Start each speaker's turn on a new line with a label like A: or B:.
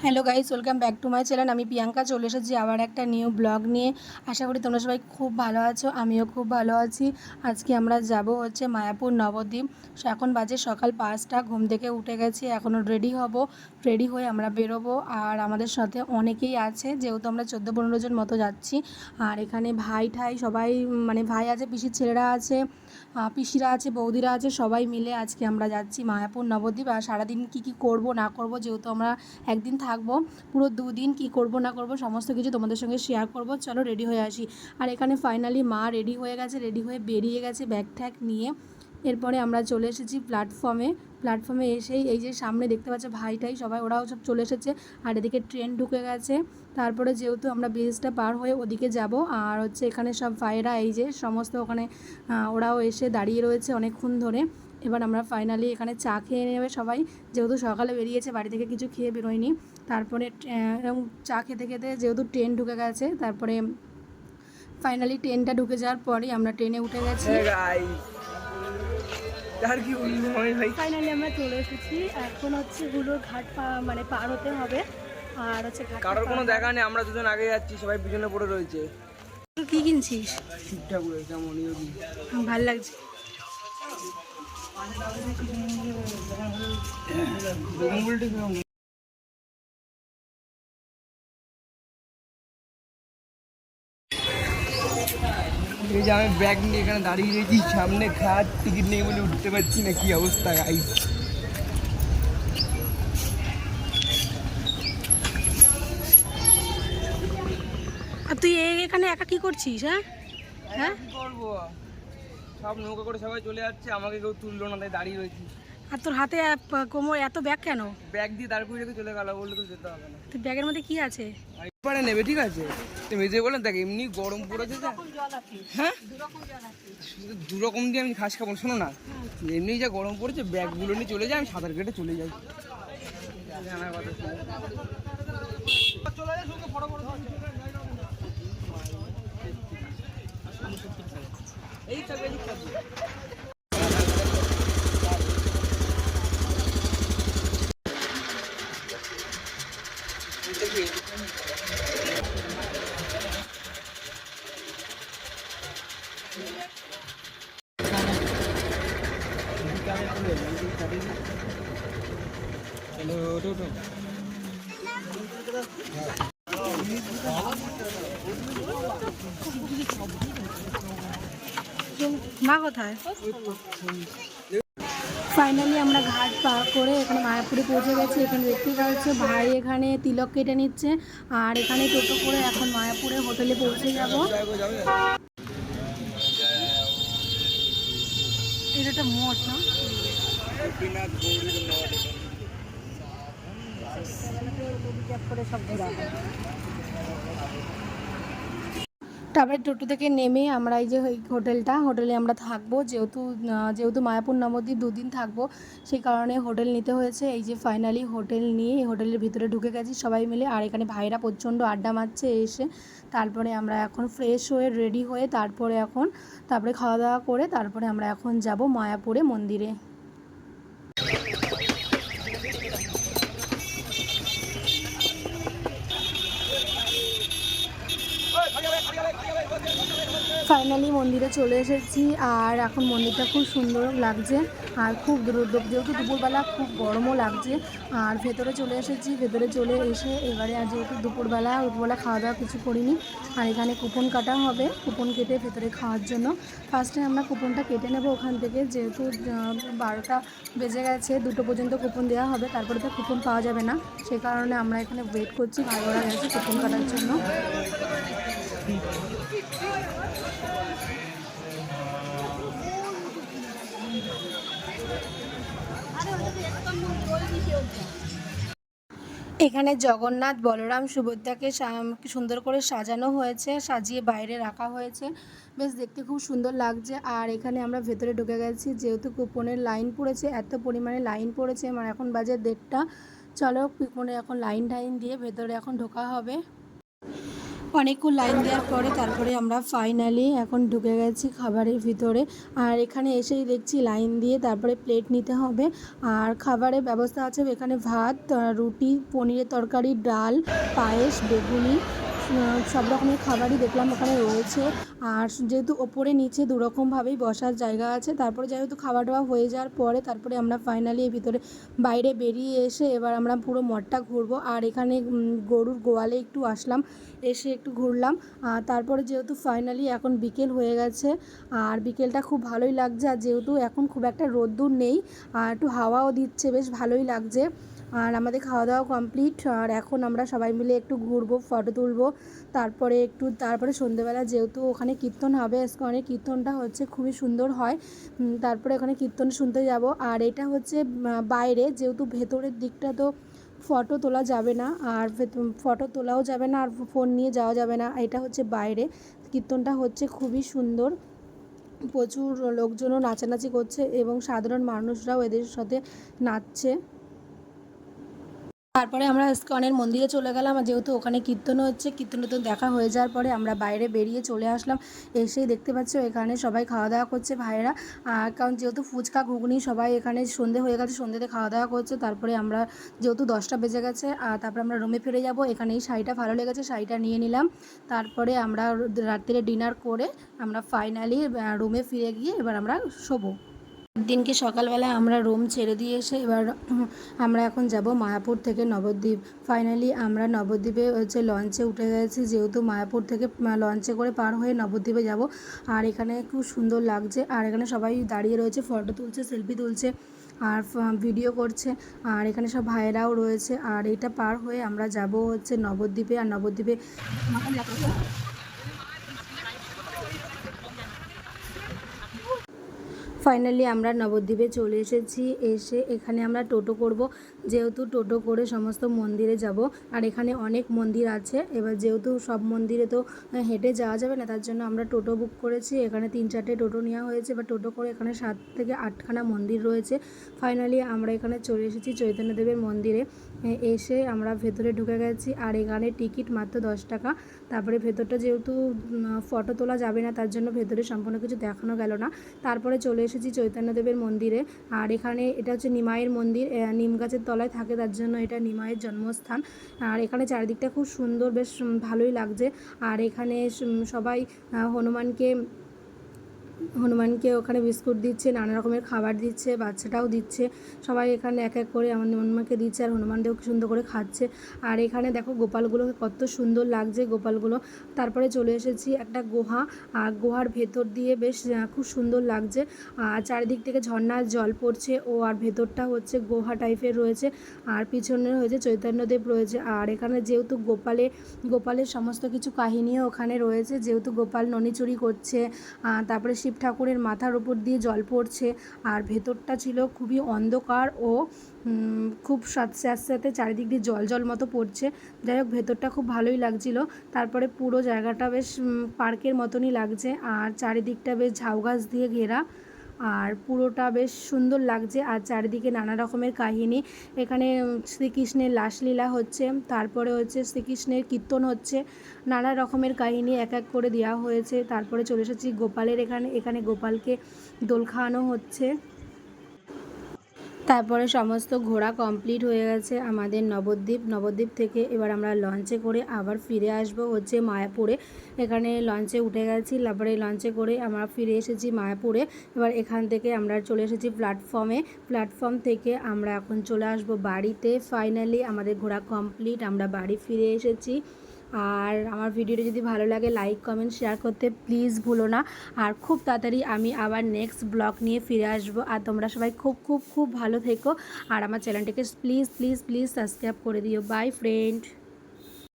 A: Hello guys, welcome back to my channel. আমি প্রিয়াঙ্কা চলে এসেছি আবার একটা নিউ ব্লগ নিয়ে। আশা করি তোমরা সবাই খুব ভালো আছো, আমিও খুব ভালো আছি। আজকে আমরা যাব হচ্ছে মায়াপুর নবদ্বীপ। এখন বাজে সকাল 5টা, ঘুম থেকে উঠে গেছি, এখনও রেডি হব। রেডি হয়ে আমরা বেরোবো। আর আমাদের সাথে অনেকেই আছে, যেহেতু আমরা 14-15 জন মতো যাচ্ছি। আর এখানে ভাই ঠাই সবাই, মানে ভাই আছে, পিসির ছেলেরা আছে, পিসিরা আছে, বৌদিরা আছে, সবাই মিলে আজকে আমরা যাচ্ছি মায়াপুর নবদ্বীপ। আর সারাদিন কী করব না করব, যেহেতু আমরা একদিন থাকবো, পুরো দুদিন কি করব না করব সমস্ত কিছু তোমাদের সঙ্গে শেয়ার করব। চলো রেডি হয়ে আসি। আর এখানে ফাইনালি মা রেডি হয়ে গেছে, রেডি হয়ে বেরিয়ে গেছে ব্যাগ ট্যাগ নিয়ে। এরপরে আমরা চলে এসেছি প্ল্যাটফর্মে এসেই এই যে সামনে দেখতে পাচ্ছে ভাইটাই সবাই, ওরাও সব চলে এসেছে। আর এদিকে ট্রেন ঢুকে গেছে। তারপরে যেহেতু আমরা ব্রিজটা পার হয়ে ওদিকে যাব, আর হচ্ছে এখানে সব ভাইরা এই যে সমস্ত ওখানে ওরাও এসে দাঁড়িয়ে রয়েছে অনেকক্ষণ ধরে। এবার আমরা ফাইনালি এখানে চা খেয়ে নেবে সবাই, যেহেতু সকালে বেরিয়েছে, বাড়ি থেকে কিছু খেয়ে বেরোয়নি। তারপরে এবং চা খেতে খেতে যেহেতু ট্রেন ঢুকে গেছে, তারপরে ফাইনালি ট্রেনটা ঢুকে যাওয়ার পরেই আমরা ট্রেনে উঠে গেছি। ফাইনালি আমরা চলে এসেছি। এখন হচ্ছে হুলোর ঘাট মানে পার হতে হবে। আর হচ্ছে
B: কারোর কোনো দেখা নেই, আমরা দুজন আগে যাচ্ছি, সবাই পিছনে পড়ে রয়েছে।
A: কি কিনছিস?
B: ঠিকঠাক কেমন
A: ভালো লাগছে।
B: এই যে আমি ব্যাগ নিয়ে এখানে দাঁড়িয়ে রয়েছি, সামনে ঘাট, টিকিট নেই বলে উঠতে পারছি না, কি অবস্থা গাইস।
A: আর তুই এখানে একা কি করছিস? হ্যাঁ
B: কি করবো, সব নৌকা করে সবাই চলে যাচ্ছে, আমাকে কেউ তুললো না, তাই দাঁড়িয়ে রয়েছি।
A: আর তোর হাতে কোমর এত ব্যাগ কেন?
B: ব্যাগ দিয়ে দাঁড় করে রেখে চলে গেল, বললে তো যেতে হবে না।
A: তুই ব্যাগের মধ্যে কি আছে?
B: পারে নেবে, ঠিক আছে। তুমি যে বলেন দেখ, এমনি গরম পড়েছে, হ্যাঁ 2 রকম দিয়ে আমি ঘাস খাবো, শোনো না, এমনি যা গরম পড়েছে, ব্যাগগুলো নিয়ে চলে যায়, আমি সাঁতার কেটে চলে যাই। এই
A: মা কোথায়? ফাইনালি আমরা ঘাট পার করে এখানে মায়াপুরে পৌঁছে গেছি। এখানে দেখতেই পাচ্ছে ভাই এখানে তিলক কেটে নিচ্ছে। আর এখানে টোটো করে এখন মায়াপুরে হোটেলে পৌঁছে যাব। এটা একটা মঠ না? তারপরে টোটো থেকে নেমে আমরা এই যে হোটেলে আমরা থাকবো, যেহেতু মায়াপুর নবদ্বীপ 2 দিন থাকবো, সেই কারণে হোটেল নিতে হয়েছে। এই যে ফাইনালি হোটেল নিয়ে হোটেলের ভিতরে ঢুকে গেছি সবাই মিলে। আর এখানে ভাইরা প্রচণ্ড আড্ডা মারছে এসে। তারপরে আমরা এখন ফ্রেশ হয়ে রেডি হয়ে তারপরে খাওয়া দাওয়া করে তারপরে আমরা এখন যাব মায়াপুরে মন্দিরে। ফাইনালি মন্দিরে চলে এসেছি। আর এখন মন্দিরটা খুব সুন্দর লাগছে। আর খুব যেহেতু দুপুরবেলা খুব গরমও লাগছে। আর ভেতরে চলে এসেছি, ভেতরে চলে এসে এবারে আর যেহেতু দুপুরবেলা খাওয়া দাওয়া কিছু করিনি। আর এখানে কুপন কাটা হবে, কুপন কেটে ভেতরে খাওয়ার জন্য। ফার্স্টে আমরা কুপনটা কেটে নেব ওখান থেকে, যেহেতু 12টা বেজে গেছে, 2টো পর্যন্ত কুপন দেওয়া হবে, তারপরে তো কুপন পাওয়া যাবে না। সেই কারণে আমরা এখানে ওয়েট করছি, ভাই ওরা গেছে কুপন কাটার জন্য। এখানে জগন্নাথ, বলরাম, সুভদ্রাকে সুন্দর করে সাজানো হয়েছে, সাজিয়ে বাইরে রাখা হয়েছে, বেশ দেখতে খুব সুন্দর লাগছে। আর এখানে আমরা ভেতরে ঢুকে গেছি, যেহেতু কুপনের লাইন পড়েছে, এত পরিমাণে লাইন পড়েছে, মানে এখন বাজে 1:30। চলো কুপনে এখন লাইন দিয়ে ভেতরে এখন ঢোকা হবে। অনেকক্ষণ লাইন দেওয়ার পরে তারপরে আমরা ফাইনালি এখন ঢুকে গেছি খাবারের ভিতরে। আর এখানে এসেই দেখছি লাইন দিয়ে তারপরে প্লেট নিতে হবে। আর খাবারের ব্যবস্থা আছে এখানে ভাত, রুটি, পনিরের তরকারি, ডাল, পায়েস, বেগুনি, সব রকমের খাবারই দেখলাম ওখানে রয়েছে। আর যেহেতু ওপরে নিচে দুরকমভাবেই বসার জায়গা আছে, তারপরে যেহেতু খাওয়া দাওয়া হয়ে যাওয়ার পরে তারপরে আমরা ফাইনালি এর ভিতরে বাইরে বেরিয়ে এসে এবার আমরা পুরো মঠটা ঘুরবো। আর এখানে গরুর গোয়ালে একটু আসলাম, এসে একটু ঘুরলাম। আর তারপরে যেহেতু ফাইনালি এখন বিকেল হয়ে গেছে, আর বিকেলটা খুব ভালোই লাগছে। আর যেহেতু এখন খুব একটা রোদ্দুর নেই আর একটু হাওয়াও দিচ্ছে, বেশ ভালোই লাগছে। আর আমাদের খাওয়া দাওয়া কমপ্লিট। আর এখন আমরা সবাই মিলে একটু ঘুরবো, ফটো তুলবো। তারপরে সন্ধেবেলা যেহেতু ওখানে কীর্তন হবে, ইসকনের কীর্তনটা হচ্ছে খুবই সুন্দর হয়। তারপরে ওখানে কীর্তন শুনতে যাব। আর এটা হচ্ছে বাইরে, যেহেতু ভেতরের দিকটা তো ফটো তোলা যাবে না, আর ফটো তোলাও যাবে না, আর ফোন নিয়ে যাওয়া যাবে না। এটা হচ্ছে বাইরে, কীর্তনটা হচ্ছে খুবই সুন্দর। প্রচুর লোকজনও নাচানাচি করছে এবং সাধারণ মানুষরাও এদের সাথে নাচছে। তারপরে আমরা ইসকনের মন্দিরে চলে গেলাম। আর যেহেতু ওখানে কীর্তন হচ্ছে, কীর্তনটা তো দেখা হয়ে যাওয়ার পরে আমরা বাইরে বেরিয়ে চলে আসলাম। এসেই দেখতে পাচ্ছ এখানে সবাই খাওয়া দাওয়া করছে ভাইয়েরা। কারণ যেহেতু ফুচকা ঘুগনি সবাই এখানে সন্ধে হয়ে গেছে, সন্ধেতে খাওয়া দাওয়া করছে। তারপরে আমরা যেহেতু 10টা বেজে গেছে, তারপরে আমরা রুমে ফিরে যাব। এখানে এই শাড়িটা ভালো লেগেছে, শাড়িটা নিয়ে নিলাম। তারপরে আমরা রাত্রে ডিনার করে আমরা ফাইনালি রুমে ফিরে গিয়ে এবার আমরা শোবো। দিনকে সকালবেলা আমরা রুম ছেড়ে দিয়ে এসে এবার আমরা এখন যাব মায়াপুর থেকে নবদ্বীপ। ফাইনালি আমরা নবদ্বীপে হচ্ছে লঞ্চে উঠে গেছি, যেহেতু মায়াপুর থেকে লঞ্চে করে পার হয়ে নবদ্বীপে যাব। আর এখানে খুব সুন্দর লাগছে। আর এখানে সবাই দাঁড়িয়ে রয়েছে, ফটো তুলছে, সেলফি তুলছে আর ভিডিও করছে। আর এখানে সব ভাইয়েরাও রয়েছে। আর এটা পার হয়ে আমরা যাব হচ্ছে নবদ্বীপে। আর নবদ্বীপে ফাইনালি আমরা নবদ্বীপে চলে এসেছি। এসে এখানে আমরা টোটো করব, যেহেতু টোটো করে সমস্ত মন্দিরে যাব। আর এখানে অনেক মন্দির আছে, এবার যেহেতু সব মন্দিরে তো হেঁটে যাওয়া যাবে না, তার জন্য আমরা টোটো বুক করেছি। এখানে 3-4টে টোটো নেওয়া হয়েছে। এবার টোটো করে এখানে 7 থেকে 8খানা মন্দির রয়েছে। ফাইনালি আমরা এখানে চলে এসেছি চৈতন্যদেবের মন্দিরে। এসে আমরা ভেতরে ঢুকে গেছি। আর এখানে টিকিট মাত্র 10 টাকা। তারপরে ভেতরটা যেহেতু ফটো তোলা যাবে না, তার জন্য ভেতরে সম্পূর্ণ কিছু দেখানো গেল না। তারপরে চলে এসেছি চৈতন্যদেবের মন্দিরে। আর এখানে এটা হচ্ছে নিমাইয়ের মন্দির, নিম গাছের তলায় থাকে, তার জন্য এটা নিমাইয়ের জন্মস্থান। আর এখানে চারিদিকটা খুব সুন্দর, বেশ ভালোই লাগছে। আর এখানে সবাই হনুমানকে ওখানে বিস্কুট দিচ্ছে, নানা রকমের খাবার দিচ্ছে, বাচ্চাটাও দিচ্ছে। সবাই এখানে এক এক করে আমাদের হনুমানকে দিচ্ছে, আর হনুমানদেরও সুন্দর করে খাচ্ছে। আর এখানে দেখো গোপালগুলোকে কত সুন্দর লাগছে গোপালগুলো। তারপরে চলে এসেছি একটা গুহা, আর গুহার ভেতর দিয়ে বেশ খুব সুন্দর লাগছে। আর চারিদিক থেকে ঝর্ণার জল পড়ছে আর ভেতরটা হচ্ছে গুহা টাইপের রয়েছে। আর পিছনে হয়েছে চৈতন্যদেব রয়েছে। আর এখানে যেহেতু গোপালের সমস্ত কিছু কাহিনীও ওখানে রয়েছে, যেহেতু গোপাল ননি চুরি করছে, তারপরে শিব ঠাকুরের মাথার উপর দিয়ে জল পড়ছে। আর ভেতরটা ছিল খুবই অন্ধকার ও খুব সাথে চারিদিক দিয়ে জল জল মতো পড়ছে। যাই হোক, ভেতরটা খুব ভালোই লাগছিল। তারপরে পুরো জায়গাটা বেশ পার্কের মতনই লাগছে। আর চারিদিকটা বেশ ঝাউ গাছ দিয়ে ঘেরা, আর পুরোটা বেশ সুন্দর লাগছে। আর চারিদিকে নানা রকমের কাহিনী, এখানে শ্রীকৃষ্ণের রাসলীলা হচ্ছে, তারপরে হচ্ছে শ্রীকৃষ্ণের কীর্তন হচ্ছে, নানা রকমের কাহিনী এক এক করে দেওয়া হয়েছে। তারপরে চলে এসেছি গোপালের এখানে গোপালকে দোল খাওয়ানো হচ্ছে। তারপরে সমস্ত ঘোরা কমপ্লিট হয়ে গেছে আমাদের নবদ্বীপ থেকে এবার আমরা লঞ্চে করে আবার ফিরে আসব হচ্ছে মায়াপুরে। এখানে লঞ্চে উঠে গেছি, তারপরে লঞ্চে করে আমরা ফিরে এসেছি মায়াপুরে। এবার এখান থেকে আমরা চলে এসেছি প্ল্যাটফর্ম থেকে আমরা এখন চলে আসব বাড়িতে। ফাইনালি আমাদের ঘোরা কমপ্লিট, আমরা বাড়ি ফিরে এসেছি। আর আমার ভিডিওটা যদি ভালো লাগে লাইক কমেন্ট শেয়ার করতে প্লিজ ভুলো না। আর খুব তাড়াতাড়ি আমি আবার নেক্সট ব্লগ নিয়ে ফিরে আসবো। আর তোমরা সবাই খুব খুব খুব ভালো থেকো। আর আমার চ্যানেলটিকে প্লিজ প্লিজ প্লিজ সাবস্ক্রাইব করে দিও। By friend.